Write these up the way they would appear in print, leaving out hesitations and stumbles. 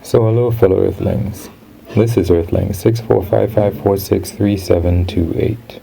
So hello fellow Earthlings. This is Earthling 6455463728.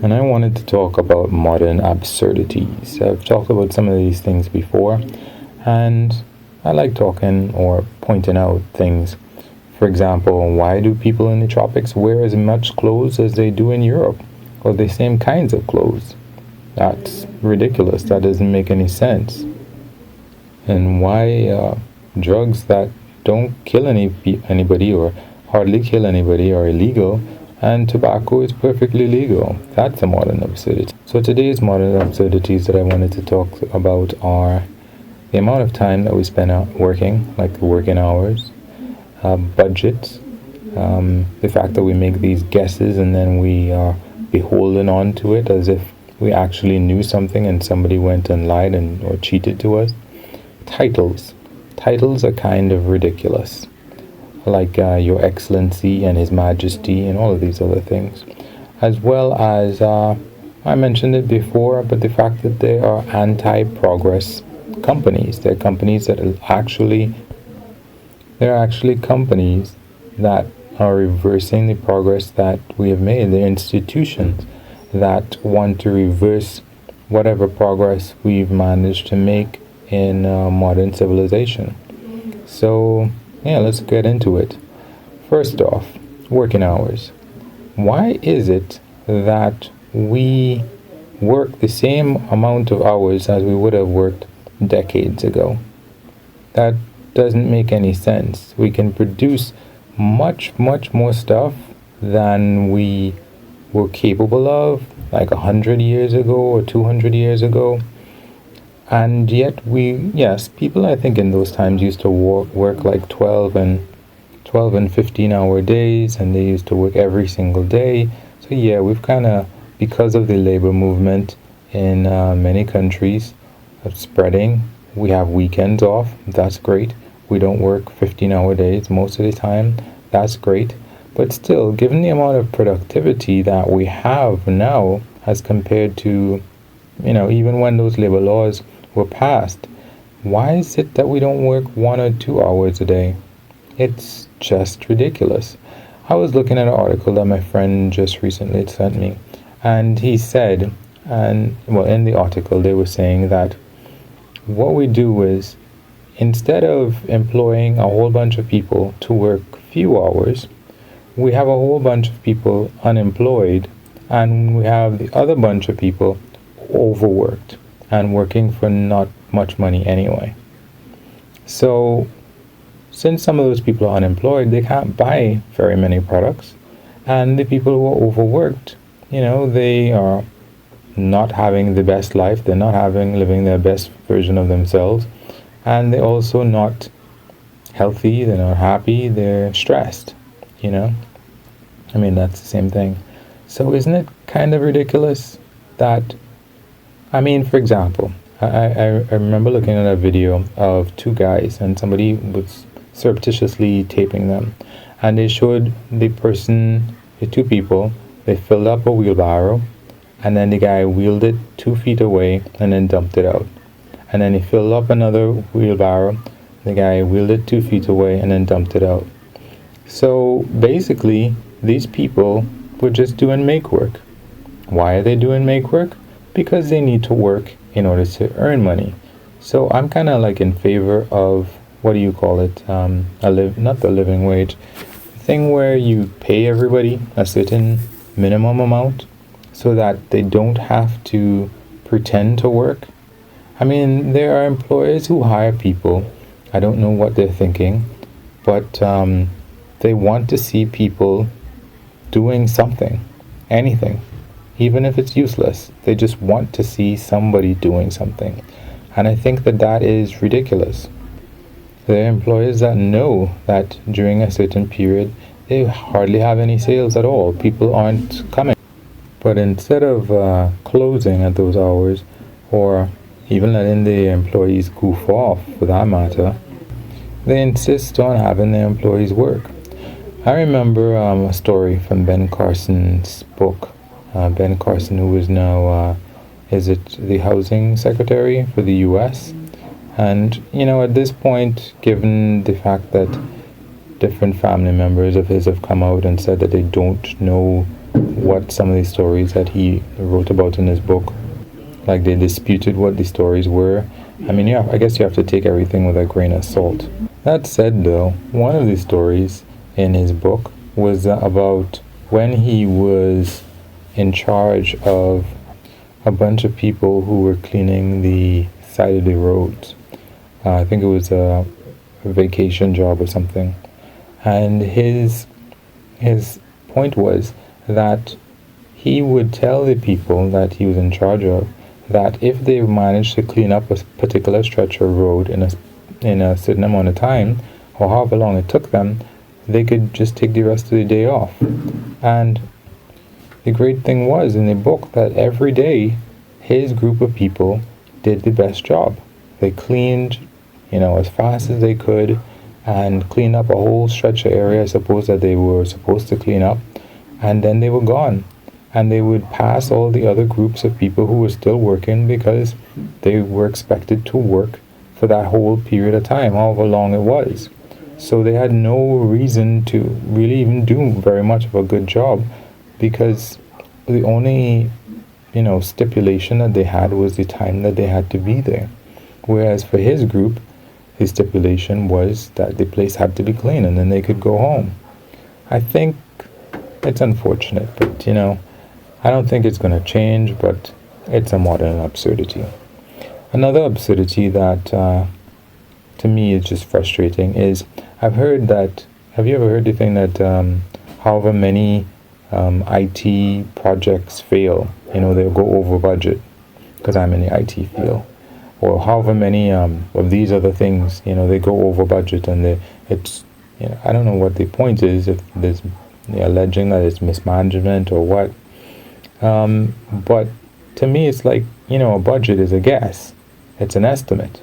And I wanted to talk about modern absurdities. I've talked about some of these things before, and I like talking or pointing out things. For example, why do people in the tropics wear as much clothes as they do in Europe? Or the same kinds of clothes? That's ridiculous. That doesn't make any sense. And why drugs that don't kill anybody or hardly kill anybody are illegal, and tobacco is perfectly legal? That's a modern absurdity. So today's modern absurdities that I wanted to talk about are the amount of time that we spend out working, like the working hours, budgets, the fact that we make these guesses and then we are beholden on to it as if we actually knew something and somebody went and lied or cheated to us. Titles are kind of ridiculous, like Your Excellency and His Majesty and all of these other things, as well as I mentioned it before, but the fact that they are anti-progress companies. They're companies that they're actually companies that are reversing the progress that we have made. They're institutions that want to reverse whatever progress we've managed to make in modern civilization. So yeah, let's get into it. First off, working hours. Why is it that we work the same amount of hours as we would have worked decades ago? That doesn't make any sense. We can produce much more stuff than we were capable of like 100 years ago or 200 years ago. And yet people I think in those times used to work like 12 and 15-hour days, and they used to work every single day. So yeah, we've kind of, because of the labor movement in many countries spreading, we have weekends off. That's great. We don't work 15-hour days most of the time. That's great. But still, given the amount of productivity that we have now as compared to, even when those labor laws were passed, why is it that we don't work 1 or 2 hours a day? It's just ridiculous. I was looking at an article that my friend just recently sent me, and he said, in the article they were saying that what we do is, instead of employing a whole bunch of people to work few hours, we have a whole bunch of people unemployed, and we have the other bunch of people overworked and working for not much money anyway. So since some of those people are unemployed, they can't buy very many products, and the people who are overworked, they are not having the best life. They're not living their best version of themselves, and they're also not healthy. They're not happy. They're stressed. That's the same thing. So isn't it kind of ridiculous that, for example, I remember looking at a video of two guys, and somebody was surreptitiously taping them, and they showed the two people, they filled up a wheelbarrow, and then the guy wheeled it 2 feet away and then dumped it out. And then he filled up another wheelbarrow, the guy wheeled it 2 feet away and then dumped it out. So basically, these people were just doing make work. Why are they doing make work? Because they need to work in order to earn money. So I'm kind of like in favor of, what do you call it? Not the living wage, thing where you pay everybody a certain minimum amount so that they don't have to pretend to work. There are employers who hire people. I don't know what they're thinking, but they want to see people doing something, anything, even if it's useless. They just want to see somebody doing something. And I think that is ridiculous. There are employers that know that during a certain period, they hardly have any sales at all. People aren't coming. But instead of closing at those hours, or even letting the employees goof off for that matter, they insist on having their employees work. I remember a story from Ben Carson's book. Ben Carson, who is now, is it the housing secretary for the U.S.? And, at this point, given the fact that different family members of his have come out and said that they don't know what some of these stories that he wrote about in his book, like they disputed what the stories were. I mean, yeah, I guess you have to take everything with a grain of salt. That said, though, one of the stories in his book was about when he was in charge of a bunch of people who were cleaning the side of the roads. I think it was a vacation job or something. And his point was that he would tell the people that he was in charge of that if they managed to clean up a particular stretch of road in a certain amount of time, or however long it took them, they could just take the rest of the day off. And the great thing was in the book that every day his group of people did the best job. They cleaned, as fast as they could, and cleaned up a whole stretch of area, I suppose, that they were supposed to clean up, and then they were gone. And they would pass all the other groups of people who were still working because they were expected to work for that whole period of time, however long it was. So they had no reason to really even do very much of a good job, because the only, stipulation that they had was the time that they had to be there. Whereas for his group, his stipulation was that the place had to be clean and then they could go home. I think it's unfortunate, but I don't think it's going to change, but it's a modern absurdity. Another absurdity that to me is just frustrating is have you ever heard the thing that however many IT projects fail, they'll go over budget, because I'm in the IT field, or however many of these other things, they go over budget, and it's I don't know what the point is, if there's alleging that it's mismanagement or what, but to me it's like, a budget is a guess, it's an estimate,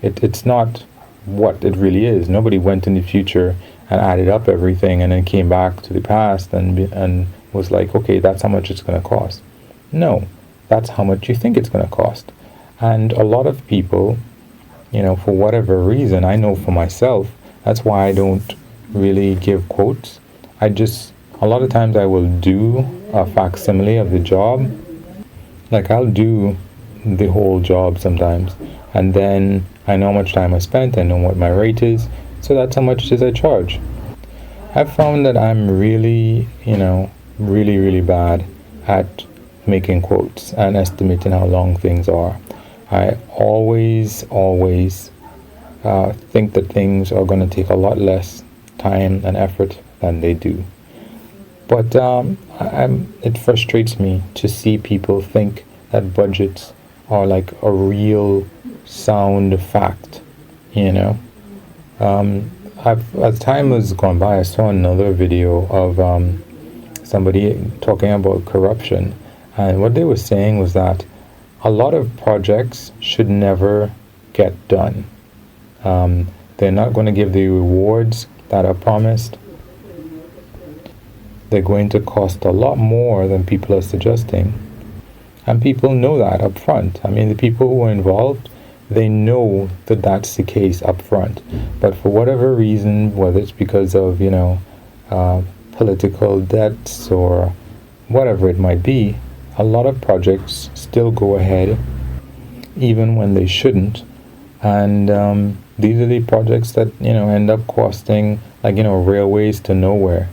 it's not what it really is. Nobody went in the future and added up everything and then came back to the past and was like, okay, that's how much it's going to cost. No, that's how much you think it's going to cost. And a lot of people, for whatever reason, I know for myself, that's why I don't really give quotes. A lot of times I will do a facsimile of the job. Like I'll do the whole job sometimes, and then I know how much time I spent, I know what my rate is, so that's how much it is I charge. I've found that I'm really, really, really bad at making quotes and estimating how long things are. I always think that things are going to take a lot less time and effort than they do. But it frustrates me to see people think that budgets are like a real sound fact, as time has gone by, I saw another video of somebody talking about corruption, and what they were saying was that a lot of projects should never get done. They're not going to give the rewards that are promised. They're going to cost a lot more than people are suggesting. And people know that up front. I mean, the people who are involved, they know that that's the case up front. But for whatever reason, whether it's because of, political debts or whatever it might be, a lot of projects still go ahead even when they shouldn't. And these are the projects that, end up costing, like, railways to nowhere,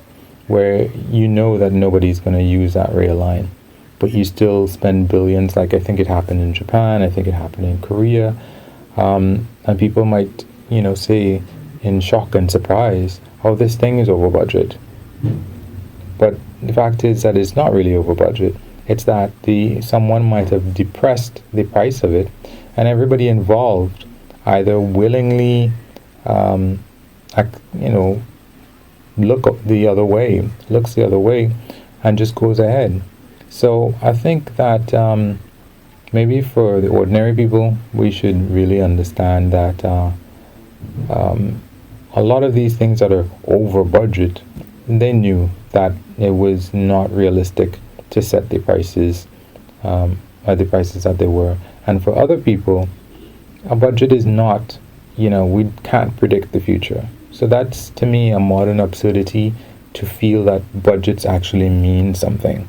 where that nobody's going to use that rail line. But you still spend billions, like I think it happened in Japan, I think it happened in Korea. And people might, say in shock and surprise, oh, this thing is over budget. But the fact is that it's not really over budget. It's that someone might have depressed the price of it, and everybody involved either willingly, looks the other way, and just goes ahead. So I think that maybe for the ordinary people, we should really understand that a lot of these things that are over budget, they knew that it was not realistic to set the prices at the prices that they were. And for other people, A budget is not, we can't predict the future. So that's to me a modern absurdity, to feel that budgets actually mean something.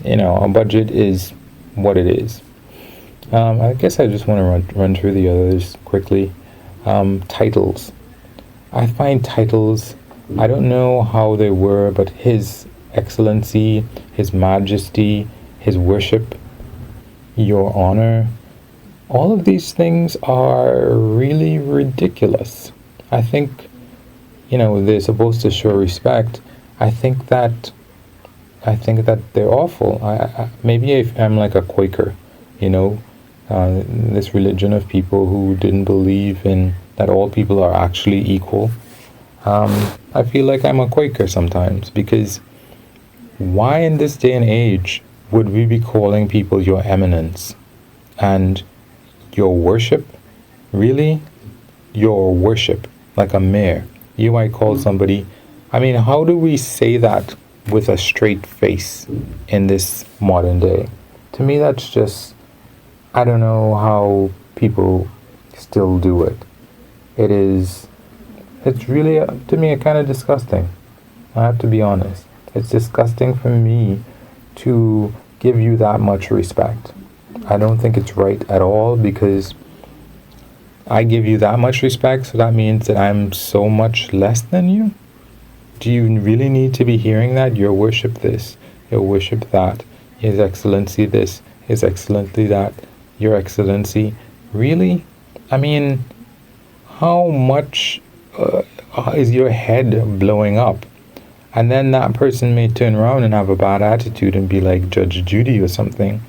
A budget is what it is. I guess I just want to run through the others quickly. Titles. I find titles, I don't know how they were, but His Excellency, His Majesty, His Worship, Your Honor, all of these things are really ridiculous. I think, they're supposed to show respect. I think that they're awful. Maybe if I'm like a Quaker, this religion of people who didn't believe in that all people are actually equal. I feel like I'm a Quaker sometimes, because why in this day and age would we be calling people Your Eminence and Your Worship? Really? Your Worship, like a mayor. You might call somebody, how do we say that with a straight face in this modern day? To me, that's just, I don't know how people still do it. It's really, to me, kind of disgusting. I have to be honest. It's disgusting for me to give you that much respect. I don't think it's right at all, because I give you that much respect, so that means that I'm so much less than you? Do you really need to be hearing that? Your Worship this, Your Worship that, His Excellency this, His Excellency that, Your Excellency. Really? How much is your head blowing up? And then that person may turn around and have a bad attitude and be like Judge Judy or something,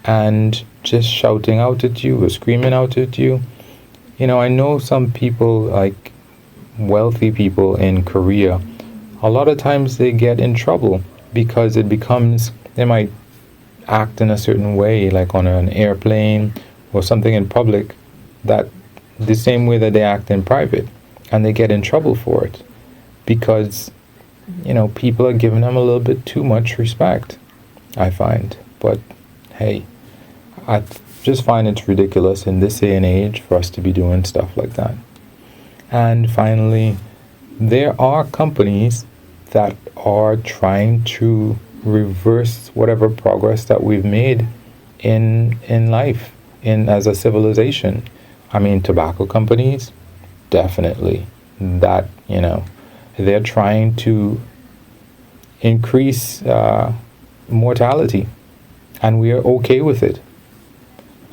and just shouting out at you or screaming out at you. I know some people, like wealthy people in Korea, a lot of times they get in trouble because they might act in a certain way, like on an airplane or something in public, that the same way that they act in private, and they get in trouble for it because people are giving them a little bit too much respect, I find. But hey, I just find it's ridiculous in this day and age for us to be doing stuff like that. And finally, there are companies that are trying to reverse whatever progress that we've made in life, as a civilization. Tobacco companies, definitely. That, they're trying to increase mortality, and we are okay with it.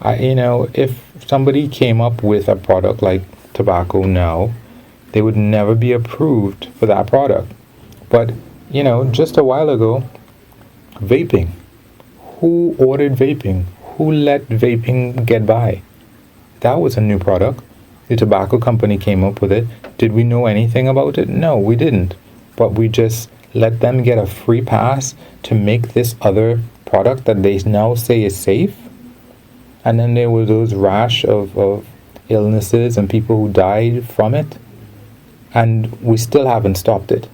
If somebody came up with a product like tobacco now, they would never be approved for that product. But, just a while ago, vaping. Who ordered vaping? Who let vaping get by? That was a new product. The tobacco company came up with it. Did we know anything about it? No, we didn't. But we just let them get a free pass to make this other product that they now say is safe. And then there were those rash of illnesses and people who died from it. And we still haven't stopped it.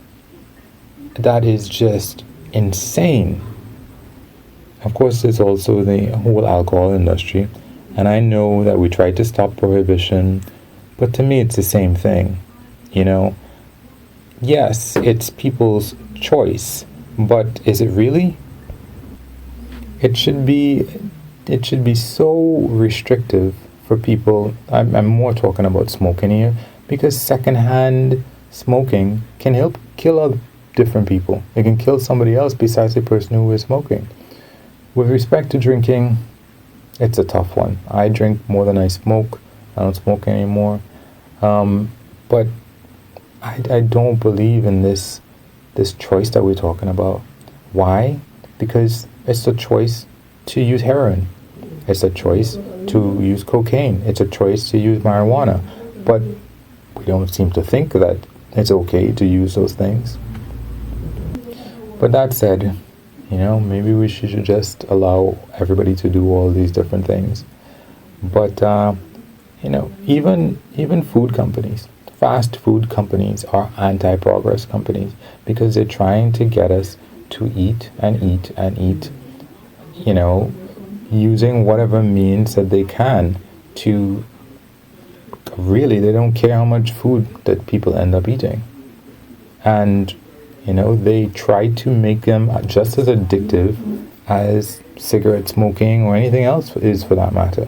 That is just insane. Of course, there's also the whole alcohol industry. And I know that we tried to stop prohibition, but to me it's the same thing. Yes, it's people's choice, but is it really? It should be so restrictive for people. I'm more talking about smoking here, because secondhand smoking can help kill different people. It can kill somebody else besides the person who is smoking. With respect to drinking, it's a tough one. I drink more than I smoke. I don't smoke anymore. But I don't believe in this choice that we're talking about. Why? Because it's a choice to use heroin. It's a choice to use cocaine. It's a choice to use marijuana. But we don't seem to think that it's okay to use those things. But that said, maybe we should just allow everybody to do all these different things. But, even food companies, fast food companies are anti-progress companies, because they're trying to get us to eat and eat and eat, using whatever means that they can to really, they don't care how much food that people end up eating. And, they try to make them just as addictive as cigarette smoking or anything else is, for that matter.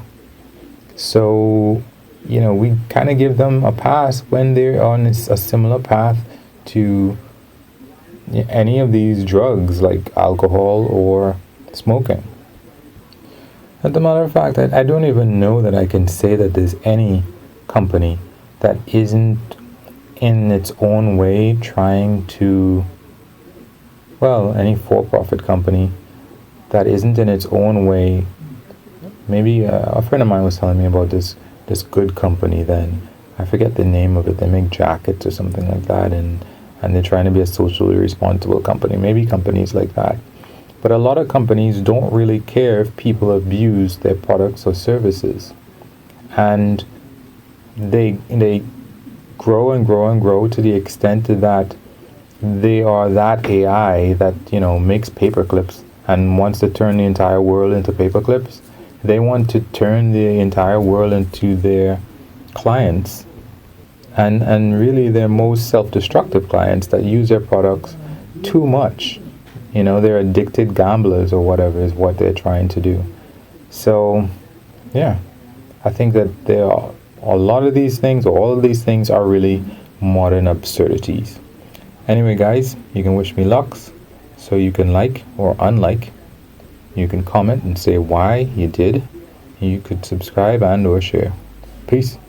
So, we kind of give them a pass when they're on a similar path to any of these drugs like alcohol or smoking. As a matter of fact, I don't even know that I can say that there's any company that isn't in its own way trying to, any for-profit company that isn't in its own way. Maybe a friend of mine was telling me about this good company. Then I forget the name of it. They make jackets or something like that, and they're trying to be a socially responsible company. Maybe companies like that. But a lot of companies don't really care if people abuse their products or services, and they grow and grow and grow to the extent that they are that AI that makes paper clips and wants to turn the entire world into paper clips. They want to turn the entire world into their clients, and really their most self-destructive clients that use their products too much. They're addicted gamblers or whatever is what they're trying to do. So, yeah, I think that there are a lot of these things, or all of these things, are really modern absurdities. Anyway, guys, you can wish me lucks, so you can like or unlike. You can comment and say why you did. You could subscribe and or share. Peace.